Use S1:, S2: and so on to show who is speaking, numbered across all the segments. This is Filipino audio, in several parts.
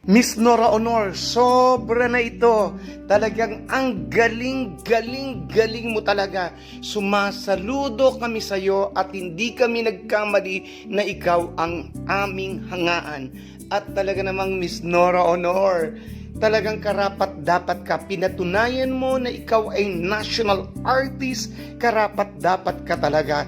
S1: Miss Nora Honor, sobra na ito. Talagang ang galing mo talaga. Sumasaludo kami sa iyo at hindi kami nagkamali na ikaw ang aming hangaan. At talaga namang Miss Nora Honor, talagang karapat dapat ka. Pinatunayan mo na ikaw ay national artist. Karapat dapat ka talaga.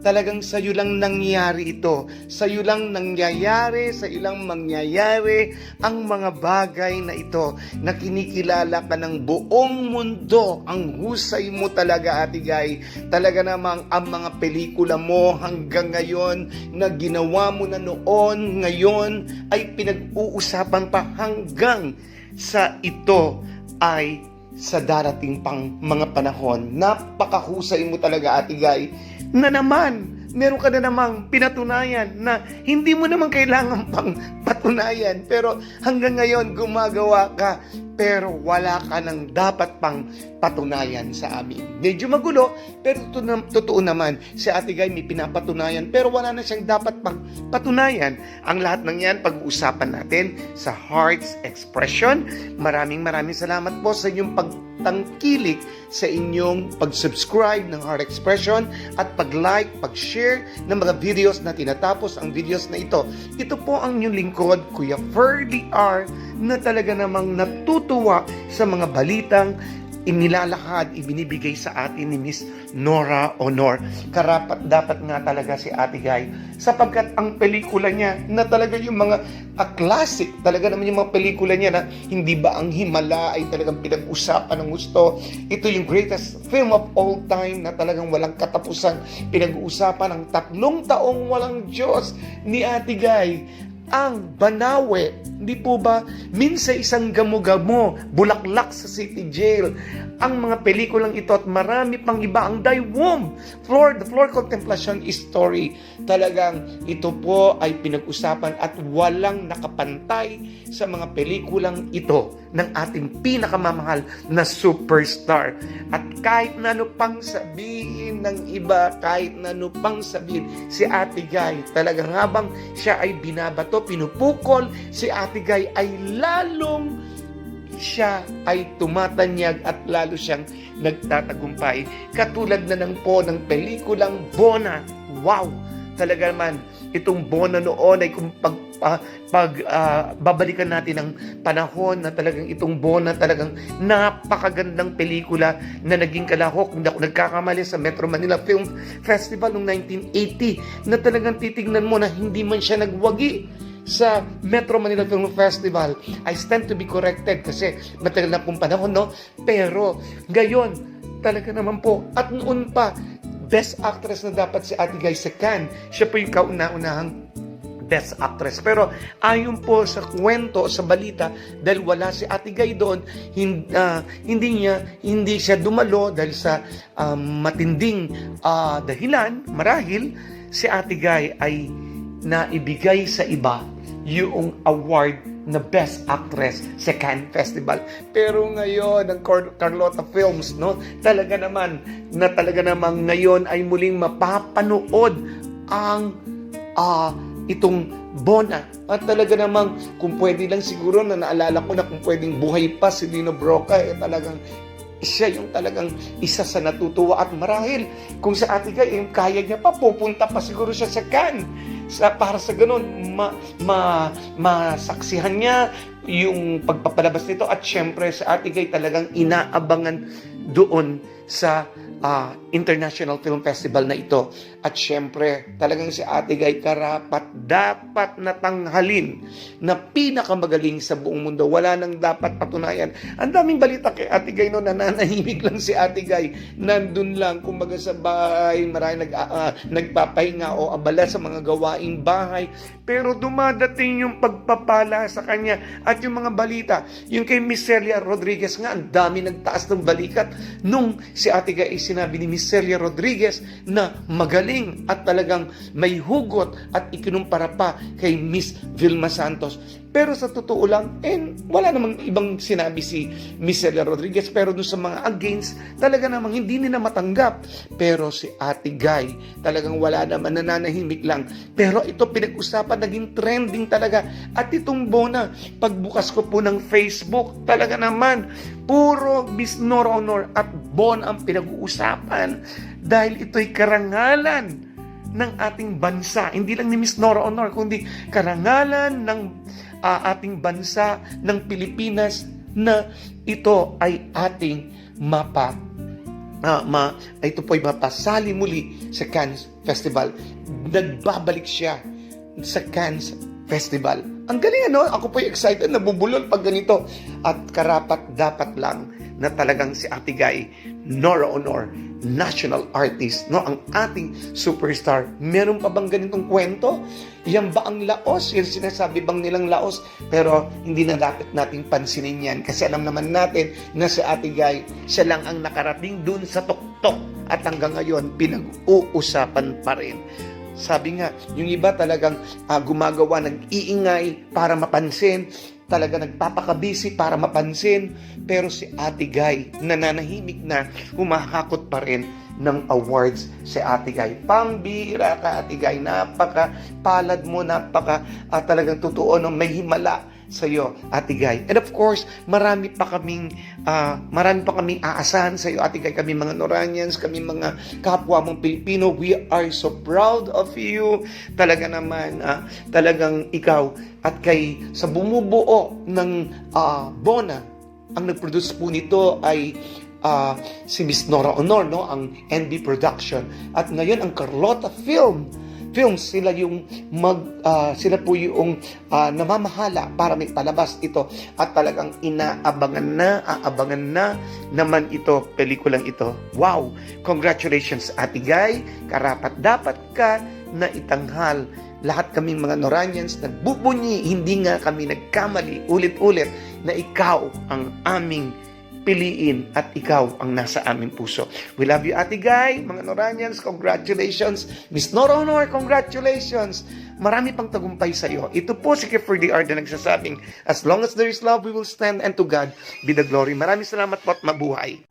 S1: Talagang sa'yo lang nangyayari ito. Sa'yo lang nangyayari, sa'yo lang mangyayari ang mga bagay na ito na kinikilala ka ng buong mundo. Ang husay mo talaga, Ate Guy. Talaga namang ang mga pelikula mo hanggang ngayon na ginawa mo na noon, ngayon ay pinag-uusapan pa hanggang sa ito ay sa darating pang mga panahon. Napakahusay mo talaga, Ate Guy, na naman, meron ka na namang pinatunayan na hindi mo naman kailangan pang patunayan. Pero hanggang ngayon, gumagawa ka, pero wala ka nang dapat pang patunayan sa amin. Medyo magulo, pero totoo naman, si Ate Guy may pinapatunayan, pero wala na siyang dapat pang patunayan. Ang lahat ng yan, pag-uusapan natin sa Hearts Expression. Maraming salamat po sa inyong pagtangkilik, sa inyong pag-subscribe ng Heart Expression at pag-like, pag-share ng mga videos na tinatapos ang videos na ito. Ito po ang inyong lingkod, Kuya Ferdy R, na talaga namang natutuwa sa mga balitang inilalakad, ibinibigay sa atin ni Miss Nora Honor. Karapat dapat nga talaga si Ate Guy, sapagkat ang pelikula niya na talaga yung mga classic, talaga naman yung mga pelikula niya na hindi ba ang Himala ay talagang pinag-usapan ng gusto. Ito yung greatest film of all time na talagang walang katapusan. Pinag-uusapan ng 3 taong walang Diyos ni Ate Guy. Ang Banawe, hindi po ba? Minsan isang gamo-gamo, bulaklak sa City Jail. Ang mga pelikulang ito at marami pang iba, ang Daywom, The Floor Contemplation Story. Talagang ito po ay pinag-usapan at walang nakapantay sa mga pelikulang ito ng ating pinakamamahal na superstar. At kahit na ano pang sabihin ng iba, kahit na ano pang sabihin, si Ate Guy, talagang habang siya ay binabato, pinupukol, si Ate Guy ay lalong siya ay tumatanyag at lalo siyang nagtatagumpay. Katulad na lang po ng pelikulang Bona. Wow! Talaga naman, itong Bona noon ay kung babalikan natin ang panahon na talagang itong Bona talagang napakagandang pelikula na naging kalahok, hindi ako nagkakamali, sa Metro Manila Film Festival noong 1980, na talagang titignan mo na hindi man siya nagwagi sa Metro Manila Film Festival. I stand to be corrected kasi matagal na pong panahon, no? Pero ngayon, talaga naman po, at noon pa, Best Actress na dapat si Ate Guy sa Cannes. Siya po yung kauna-unahang Best Actress. Pero ayon po sa kwento, sa balita, dahil wala si Ate Guy doon, hindi siya dumalo dahil sa matinding dahilan. Marahil si Ate Guy ay naibigay sa iba yung award na Best Actress sa Cannes Festival. Pero ngayon, ang Carlota Films, no, talaga namang ngayon ay muling mapapanood ang itong Bona. At talaga namang, kung pwede lang siguro, na naalala ko na kung pwedeng buhay pa si Lino Broca, talagang siya yung talagang isa sa natutuwa. At marahil, kung sa Ate Guy, kaya niya pa, pupunta pa siguro siya sa Cannes. Para sa ganun, masaksihan niya yung pagpapalabas nito. At syempre, sa Ate Guy talagang inaabangan doon sa International Film Festival na ito. At syempre, talagang si Ate Guy karapat dapat natanghalin na pinakamagaling sa buong mundo. Wala nang dapat patunayan. Ang daming balita kay Ate Guy, no, nananahimik lang si Ate Guy. Nandun lang, kumbaga sa bahay, marami nagpapahinga o abala sa mga gawaing bahay. Pero dumadating yung pagpapala sa kanya at yung mga balita. Yung kay Miss Celia Rodriguez nga, ang dami nagtaas ng balikat nung si Ate Guy sinabi ni Miss Celia Rodriguez na magaling at talagang may hugot at ikinumpara pa kay Miss Vilma Santos. Pero sa totoo lang, wala namang ibang sinabi si Miss Celia Rodriguez. Pero dun sa mga against, talaga namang hindi nila matanggap. Pero si Ate Guy, talagang wala naman, nananahimik lang. Pero ito pinag-usapan, naging trending talaga. At itong Bona, pagbukas ko po ng Facebook, talaga naman, puro Miss Nora Honor at Bona ang pinag-uusapan. Dahil ito'y karangalan ng ating bansa. Hindi lang ni Miss Nora Honor, kundi karangalan ng ating bansa, ng Pilipinas, na ito ay ating ito po'y mapasali muli sa Cannes Festival. Nagbabalik siya sa Cannes Festival. Ang galing, ano? Ako po'y excited, nabubulol pag ganito. At karapat dapat lang na talagang si Ate Guy, Nora Honor, national artist, no, ang ating superstar. Meron pa bang ganitong kwento? Yan ba ang laos? Yung sinasabi bang nilang laos? Pero hindi na dapat nating pansinin yan kasi alam naman natin na si Ate Guy, siya lang ang nakarating dun sa tuktok at hanggang ngayon pinag-uusapan pa rin. Sabi nga, yung iba talagang gumagawa ng iingay para mapansin, talaga nagpapakabisi para mapansin, pero si Ate Guy, nananahimik na, humahakot pa rin ng awards si Ate Guy. Pambira ka, Ate Guy, napaka-palad mo, talagang totoo, no, may himala sa iyo, Ate Guy. And of course, marami pa kaming aasahan sa iyo, Ate Guy. Kami mga Noranians, kami mga kapwa mong Pilipino, we are so proud of you. Talaga naman, talagang ikaw at sa bumubuo ng Bona, ang nag-produce po nito ay si Miss Nora Honor, no, ang NB Production. At ngayon ang Carlota Films, sila sila po yung namamahala para may palabas ito at talagang aabangan na naman ito, pelikulang ito. Wow! Congratulations, Ate Guy. Karapat dapat ka na itanghal. Lahat kaming mga Noranians nagbubunyi, hindi nga kami nagkamali ulit-ulit na ikaw ang aming piliin at ikaw ang nasa aming puso. We love you, Ate Guy. Mga Noranians, congratulations. Miss Nora Honor, congratulations. Marami pang tagumpay sa iyo. Ito po si Kiefer D.R. na nagsasabing, as long as there is love, we will stand, and to God be the glory. Maraming salamat po at mabuhay.